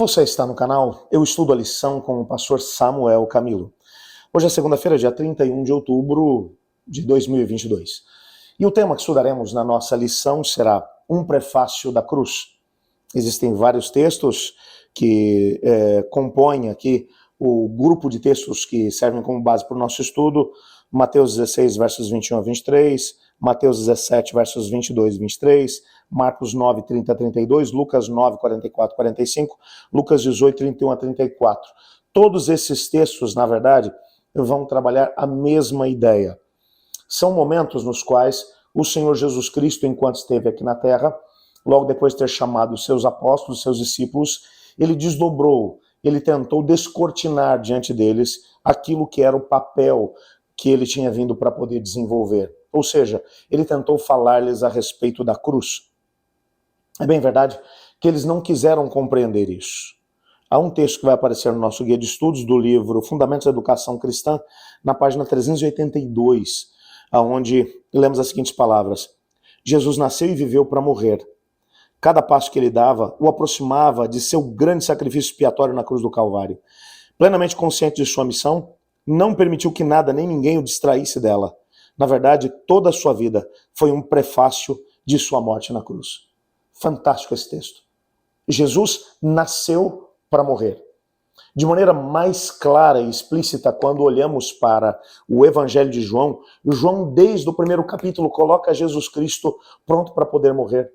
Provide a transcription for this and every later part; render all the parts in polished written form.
Você está no canal Eu Estudo a Lição com o pastor Samuel Camilo. Hoje é segunda-feira, dia 31 de outubro de 2022. E o tema que estudaremos na nossa lição será um prefácio da cruz. Existem vários textos que compõem aqui o grupo de textos que servem como base para o nosso estudo. Mateus 16, versos 21 a 23, Mateus 17, versos 22 e 23, Marcos 9, 30 a 32, Lucas 9, 44 a 45, Lucas 18, 31 a 34. Todos esses textos, na verdade, vão trabalhar a mesma ideia. São momentos nos quais o Senhor Jesus Cristo, enquanto esteve aqui na terra, logo depois de ter chamado os seus apóstolos, seus discípulos, ele desdobrou, ele tentou descortinar diante deles aquilo que era o papel que ele tinha vindo para poder desenvolver. Ou seja, ele tentou falar-lhes a respeito da cruz. É bem verdade que eles não quiseram compreender isso. Há um texto que vai aparecer no nosso guia de estudos do livro Fundamentos da Educação Cristã, na página 382, onde lemos as seguintes palavras: Jesus nasceu e viveu para morrer. Cada passo que ele dava o aproximava de seu grande sacrifício expiatório na cruz do Calvário. Plenamente consciente de sua missão, não permitiu que nada nem ninguém o distraísse dela. Na verdade, toda a sua vida foi um prefácio de sua morte na cruz. Fantástico esse texto. Jesus nasceu para morrer. De maneira mais clara e explícita, quando olhamos para o Evangelho de João, João, desde o primeiro capítulo, coloca Jesus Cristo pronto para poder morrer.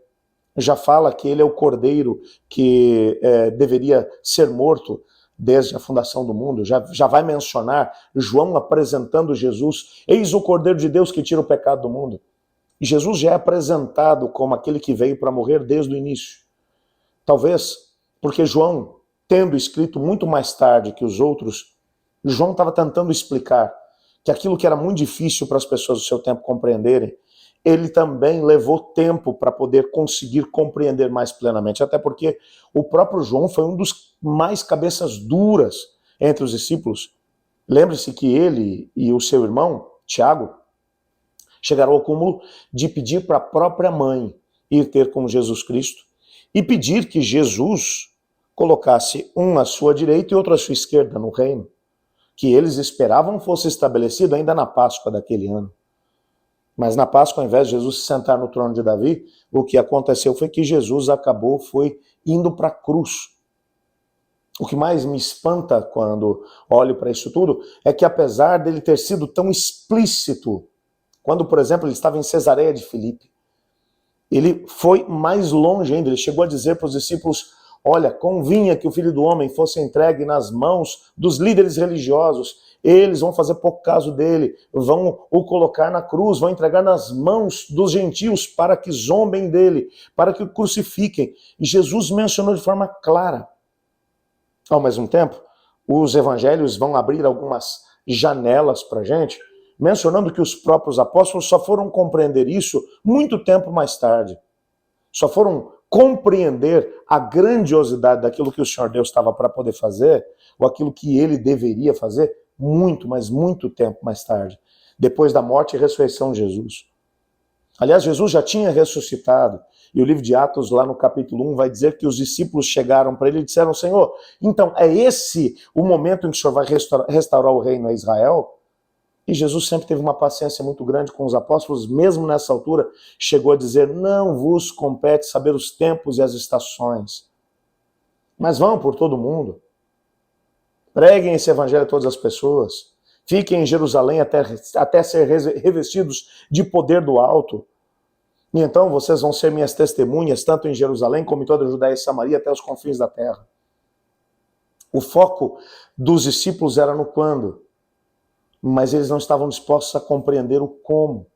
Já fala que ele é o cordeiro que deveria ser morto desde a fundação do mundo. Já vai mencionar João apresentando Jesus. Eis o Cordeiro de Deus que tira o pecado do mundo. E Jesus já é apresentado como aquele que veio para morrer desde o início. Talvez porque João, tendo escrito muito mais tarde que os outros, João estava tentando explicar que aquilo que era muito difícil para as pessoas do seu tempo compreenderem, ele também levou tempo para poder conseguir compreender mais plenamente. Até porque o próprio João foi um dos mais cabeças duras entre os discípulos. Lembre-se que ele e o seu irmão, Tiago, chegaram ao cúmulo de pedir para a própria mãe ir ter com Jesus Cristo e pedir que Jesus colocasse um à sua direita e outro à sua esquerda no reino, que eles esperavam fosse estabelecido ainda na Páscoa daquele ano. Mas na Páscoa, ao invés de Jesus se sentar no trono de Davi, o que aconteceu foi que Jesus foi indo para a cruz. O que mais me espanta quando olho para isso tudo é que, apesar dele ter sido tão explícito, quando, por exemplo, ele estava em Cesareia de Filipe, ele foi mais longe ainda. Ele chegou a dizer para os discípulos: olha, convinha que o Filho do Homem fosse entregue nas mãos dos líderes religiosos. Eles vão fazer pouco caso dele, vão o colocar na cruz, vão entregar nas mãos dos gentios para que zombem dele, para que o crucifiquem. E Jesus mencionou de forma clara. Ao mesmo tempo, os evangelhos vão abrir algumas janelas para a gente, mencionando que os próprios apóstolos só foram compreender isso muito tempo mais tarde. Só foram compreender a grandiosidade daquilo que o Senhor Deus estava para poder fazer, ou aquilo que ele deveria fazer, muito, mas muito tempo mais tarde, depois da morte e ressurreição de Jesus. Aliás, Jesus já tinha ressuscitado, e o livro de Atos, lá no capítulo 1, vai dizer que os discípulos chegaram para ele e disseram: Senhor, então é esse o momento em que o Senhor vai restaurar o reino a Israel? E Jesus sempre teve uma paciência muito grande com os apóstolos, mesmo nessa altura, chegou a dizer: não vos compete saber os tempos e as estações, mas vão por todo mundo, preguem esse evangelho a todas as pessoas, fiquem em Jerusalém até ser revestidos de poder do alto, e então vocês vão ser minhas testemunhas, tanto em Jerusalém como em toda a Judéia e Samaria, até os confins da terra. O foco dos discípulos era no quando, mas eles não estavam dispostos a compreender o como.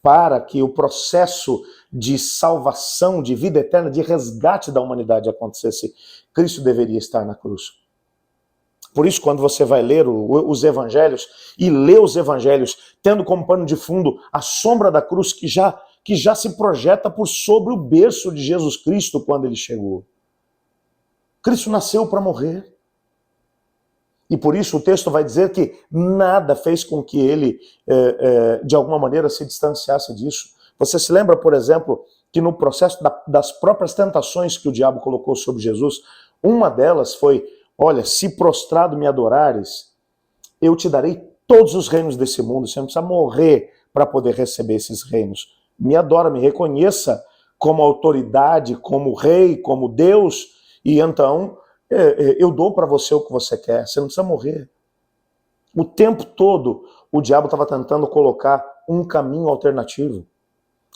Para que o processo de salvação, de vida eterna, de resgate da humanidade acontecesse, Cristo deveria estar na cruz. Por isso, quando você vai ler os evangelhos, e lê os evangelhos tendo como pano de fundo a sombra da cruz que já se projeta por sobre o berço de Jesus Cristo quando ele chegou. Cristo nasceu para morrer. E por isso o texto vai dizer que nada fez com que ele, de alguma maneira, se distanciasse disso. Você se lembra, por exemplo, que no processo das próprias tentações que o diabo colocou sobre Jesus, Uma delas foi, olha, se prostrado me adorares, eu te darei todos os reinos desse mundo. Você não precisa morrer para poder receber esses reinos. Me adora, me reconheça como autoridade, como rei, como Deus, e então eu dou para você o que você quer. Você não precisa morrer. O tempo todo o diabo estava tentando colocar um caminho alternativo.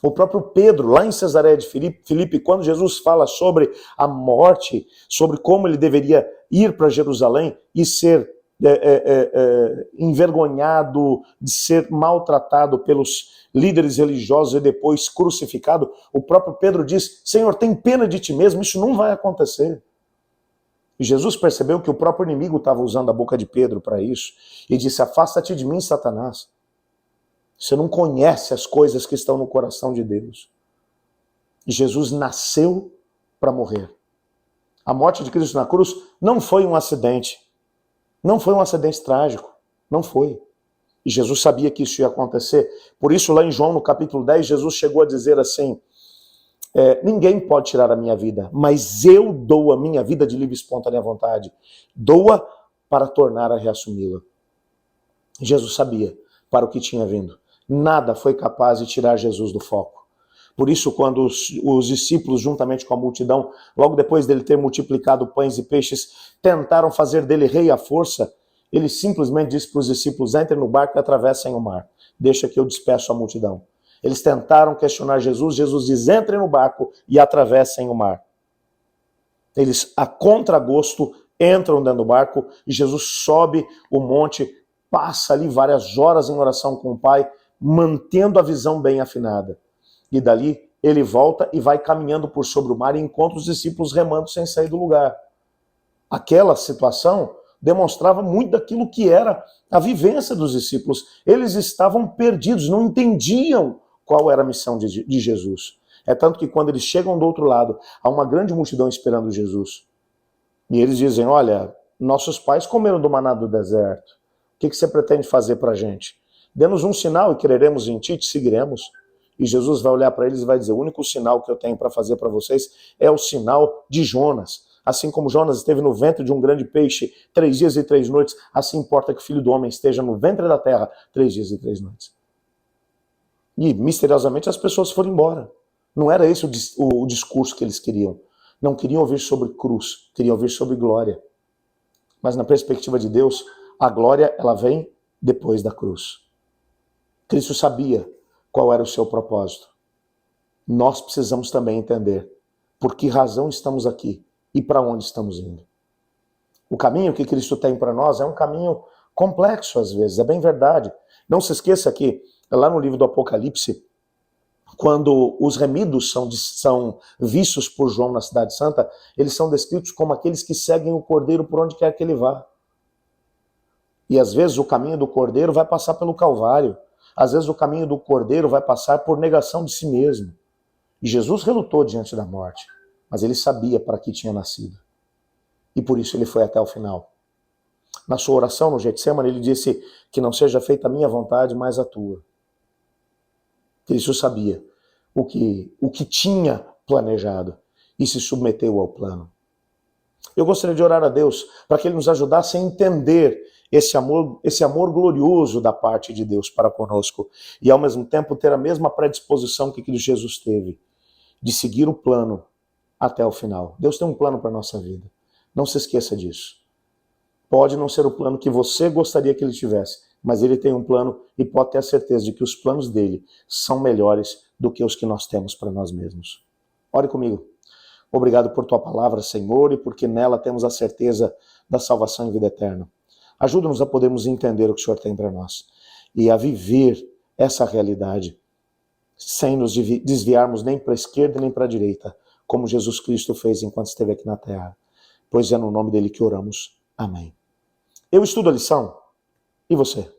O próprio Pedro, lá em Cesareia de Filipe, quando Jesus fala sobre a morte, sobre como ele deveria ir para Jerusalém e ser envergonhado, de ser maltratado pelos líderes religiosos e depois crucificado, o próprio Pedro diz, Senhor, tem pena de ti mesmo, isso não vai acontecer. E Jesus percebeu que o próprio inimigo estava usando a boca de Pedro para isso, e disse, afasta-te de mim, Satanás. Você não conhece as coisas que estão no coração de Deus. E Jesus nasceu para morrer. A morte de Cristo na cruz não foi um acidente. Não foi um acidente trágico. Não foi. E Jesus sabia que isso ia acontecer. Por isso, lá em João, no capítulo 10, Jesus chegou a dizer assim, ninguém pode tirar a minha vida, mas eu dou a minha vida de livre e espontânea vontade. Dou-a para tornar a reassumi-la. Jesus sabia para o que tinha vindo. Nada foi capaz de tirar Jesus do foco. Por isso, quando os discípulos, juntamente com a multidão, logo depois dele ter multiplicado pães e peixes, tentaram fazer dele rei à força, ele simplesmente disse para os discípulos, entrem no barco e atravessem o mar. Deixa que eu despeço a multidão. Eles tentaram questionar Jesus, Jesus diz, entrem no barco e atravessem o mar. Eles, a contragosto, entram dentro do barco e Jesus sobe o monte, passa ali várias horas em oração com o Pai, mantendo a visão bem afinada. E dali ele volta e vai caminhando por sobre o mar e encontra os discípulos remando sem sair do lugar. Aquela situação demonstrava muito daquilo que era a vivência dos discípulos. Eles estavam perdidos, não entendiam qual era a missão de Jesus. É tanto que quando eles chegam do outro lado, há uma grande multidão esperando Jesus. E eles dizem, olha, nossos pais comeram do maná do deserto. O que você pretende fazer para a gente? Dê-nos um sinal e creremos em ti, te seguiremos. E Jesus vai olhar para eles e vai dizer, o único sinal que eu tenho para fazer para vocês é o sinal de Jonas. Assim como Jonas esteve no ventre de um grande peixe 3 dias e 3 noites, assim importa que o Filho do Homem esteja no ventre da terra 3 dias e 3 noites. E misteriosamente as pessoas foram embora. Não era esse o discurso que eles queriam. Não queriam ouvir sobre cruz, queriam ouvir sobre glória. Mas na perspectiva de Deus, a glória ela vem depois da cruz. Cristo sabia qual era o seu propósito. Nós precisamos também entender por que razão estamos aqui e para onde estamos indo. O caminho que Cristo tem para nós é um caminho complexo às vezes, é bem verdade. Não se esqueça que lá no livro do Apocalipse, quando os remidos são vistos por João na Cidade Santa, eles são descritos como aqueles que seguem o Cordeiro por onde quer que ele vá. E às vezes o caminho do Cordeiro vai passar pelo Calvário. Às vezes o caminho do Cordeiro vai passar por negação de si mesmo. E Jesus relutou diante da morte, mas ele sabia para que tinha nascido. E por isso ele foi até o final. Na sua oração no Getsemane, ele disse que não seja feita a minha vontade, mas a tua. Cristo sabia o que tinha planejado e se submeteu ao plano. Eu gostaria de orar a Deus para que Ele nos ajudasse a entender esse amor glorioso da parte de Deus para conosco e ao mesmo tempo ter a mesma predisposição que Cristo Jesus teve de seguir o plano até o final. Deus tem um plano para a nossa vida. Não se esqueça disso. Pode não ser o plano que você gostaria que Ele tivesse, mas Ele tem um plano e pode ter a certeza de que os planos dele são melhores do que os que nós temos para nós mesmos. Ore comigo. Obrigado por tua palavra, Senhor, e porque nela temos a certeza da salvação e vida eterna. Ajuda-nos a podermos entender o que o Senhor tem para nós e a viver essa realidade sem nos desviarmos nem para a esquerda nem para a direita, como Jesus Cristo fez enquanto esteve aqui na terra. Pois é no nome dele que oramos. Amém. Eu estudo a lição. E você?